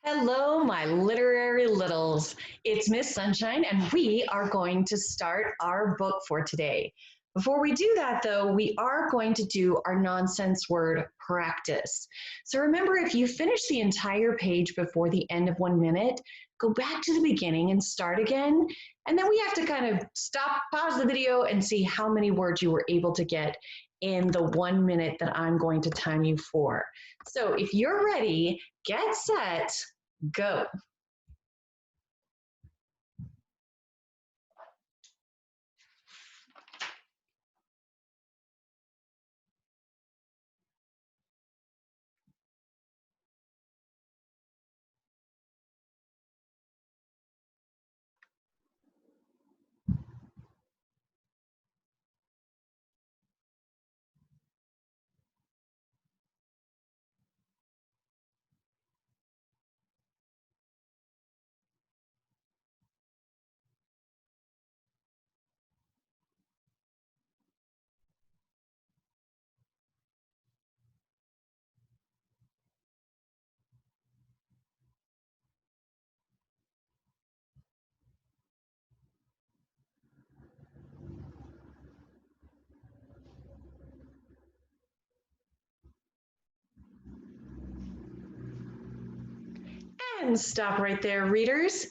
Hello, my literary littles. It's Miss Sunshine, and we are going to start our book for today. Before we do that, though, we are going to do our nonsense word practice. So remember, if you finish the entire page before the end of 1 minute, go back to the beginning and start again. And then we have to kind of stop, pause the video, and see how many words you were able to get in the 1 minute that I'm going to time you for. So if you're ready, get set, go. And stop right there, readers.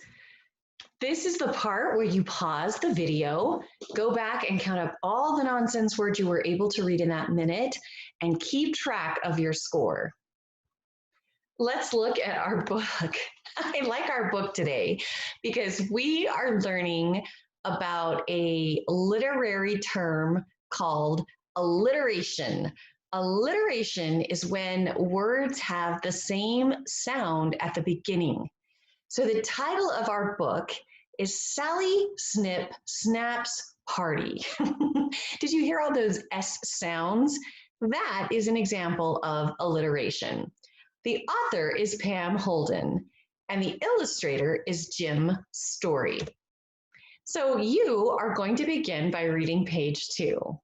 This is the part where you pause the video, go back and count up all the nonsense words you were able to read in that minute, and keep track of your score. Let's look at our book. I like our book today because we are learning about a literary term called alliteration. Alliteration is when words have the same sound at the beginning. So the title of our book is Sally Snip Snap's Party. Did you hear all those S sounds? That is an example of alliteration. The author is Pam Holden, and the illustrator is Jim Story. So you are going to begin by reading page 2.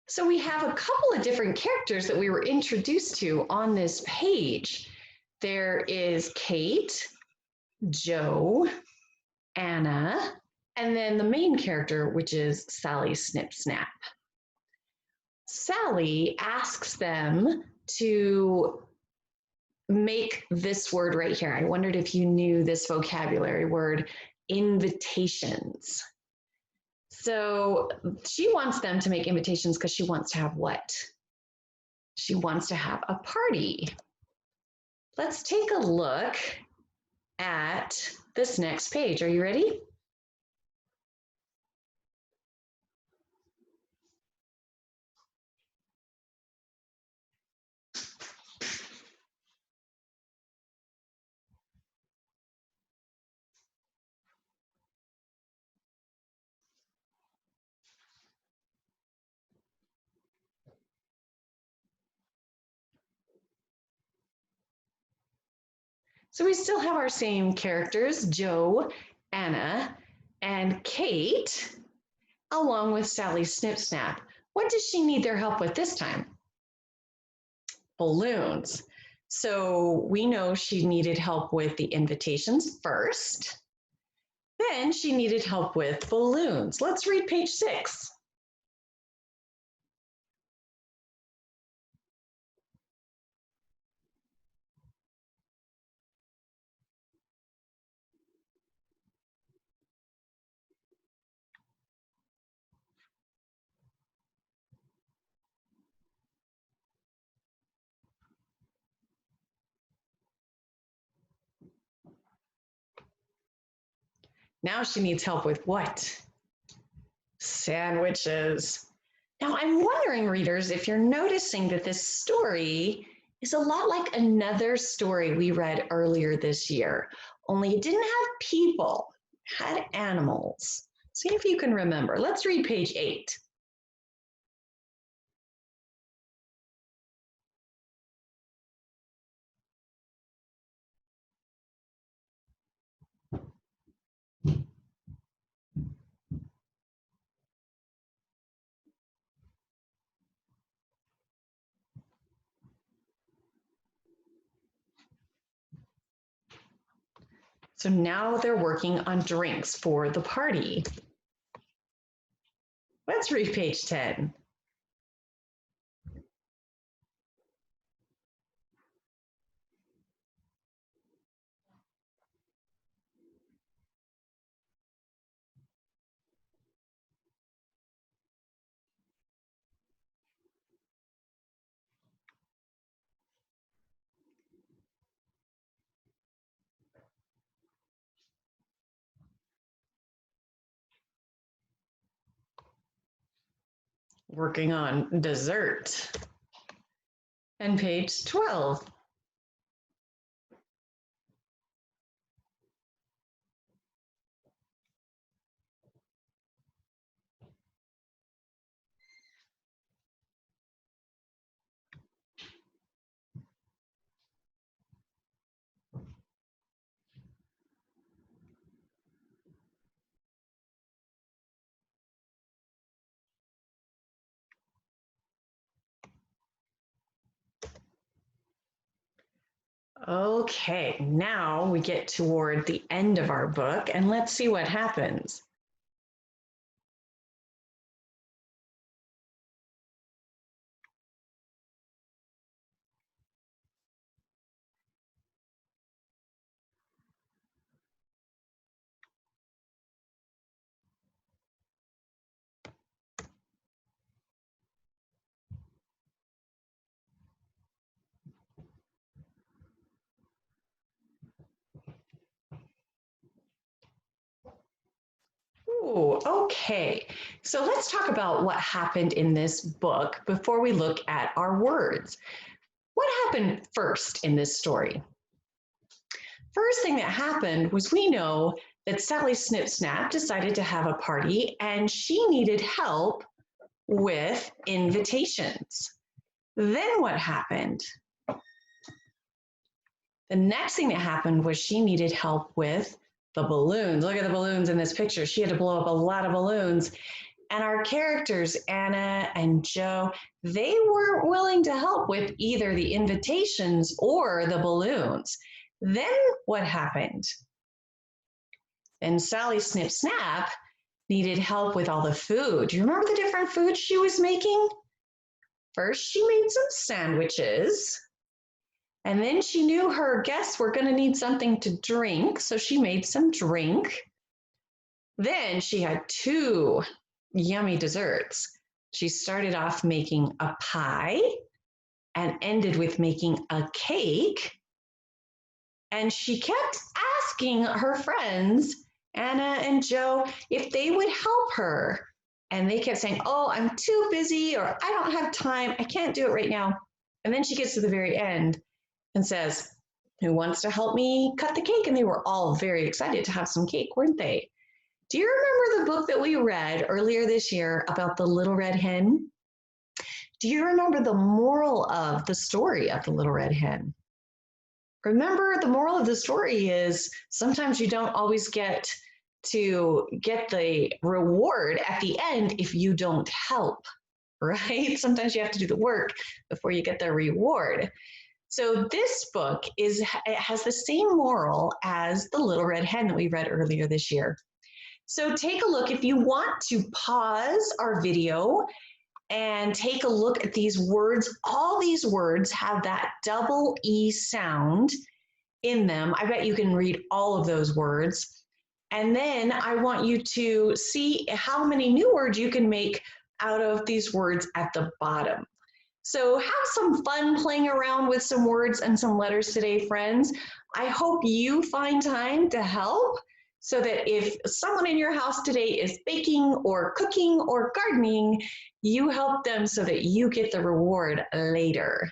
So we have a couple of different characters that we were introduced to on this page. There is Kate, Joe, Anna, and then the main character, which is Sally Snip Snap. Sally asks them to make this word right here. I wondered if you knew this vocabulary word, invitations. So she wants them to make invitations because she wants to have what? She wants to have a party. Let's take a look at this next page. Are you ready? So we still have our same characters, Joe, Anna, and Kate, along with Sally Snip Snap. What does she need their help with this time? Balloons. So we know she needed help with the invitations first. Then she needed help with balloons. Let's read page 6. Now she needs help with what? Sandwiches. Now I'm wondering, readers, if you're noticing that this story is a lot like another story we read earlier this year, only it didn't have people, it had animals. See if you can remember. Let's read page 8. So now they're working on drinks for the party. Let's read page 10. Working on dessert. And page 12. Okay, now we get toward the end of our book and let's see what happens. Ooh, okay. So let's talk about what happened in this book before we look at our words. What happened first in this story? First thing that happened was we know that Sally Snip Snap decided to have a party and she needed help with invitations. Then what happened? The next thing that happened was she needed help with the balloons. Look at the balloons in this picture. She had to blow up a lot of balloons. And our characters, Anna and Joe, they weren't willing to help with either the invitations or the balloons. Then what happened? Then Sally Snip Snap needed help with all the food. Do you remember the different foods she was making? First, she made some sandwiches. And then she knew her guests were going to need something to drink, so she made some drink. Then she had 2 yummy desserts. She started off making a pie and ended with making a cake. And she kept asking her friends, Anna and Joe, if they would help her. And they kept saying, oh, I'm too busy, or I don't have time. I can't do it right now. And then she gets to the very end and says, who wants to help me cut the cake? And they were all very excited to have some cake, weren't they? Do you remember the book that we read earlier this year about the Little Red Hen? Do you remember the moral of the story of the Little Red Hen? Remember, the moral of the story is sometimes you don't always get to get the reward at the end if you don't help, right? Sometimes you have to do the work before you get the reward. So this book it has the same moral as the Little Red Hen that we read earlier this year. So take a look. If you want to pause our video and take a look at these words, all these words have that double E sound in them. I bet you can read all of those words. And then I want you to see how many new words you can make out of these words at the bottom. So have some fun playing around with some words and some letters today, friends. I hope you find time to help so that if someone in your house today is baking or cooking or gardening, you help them so that you get the reward later.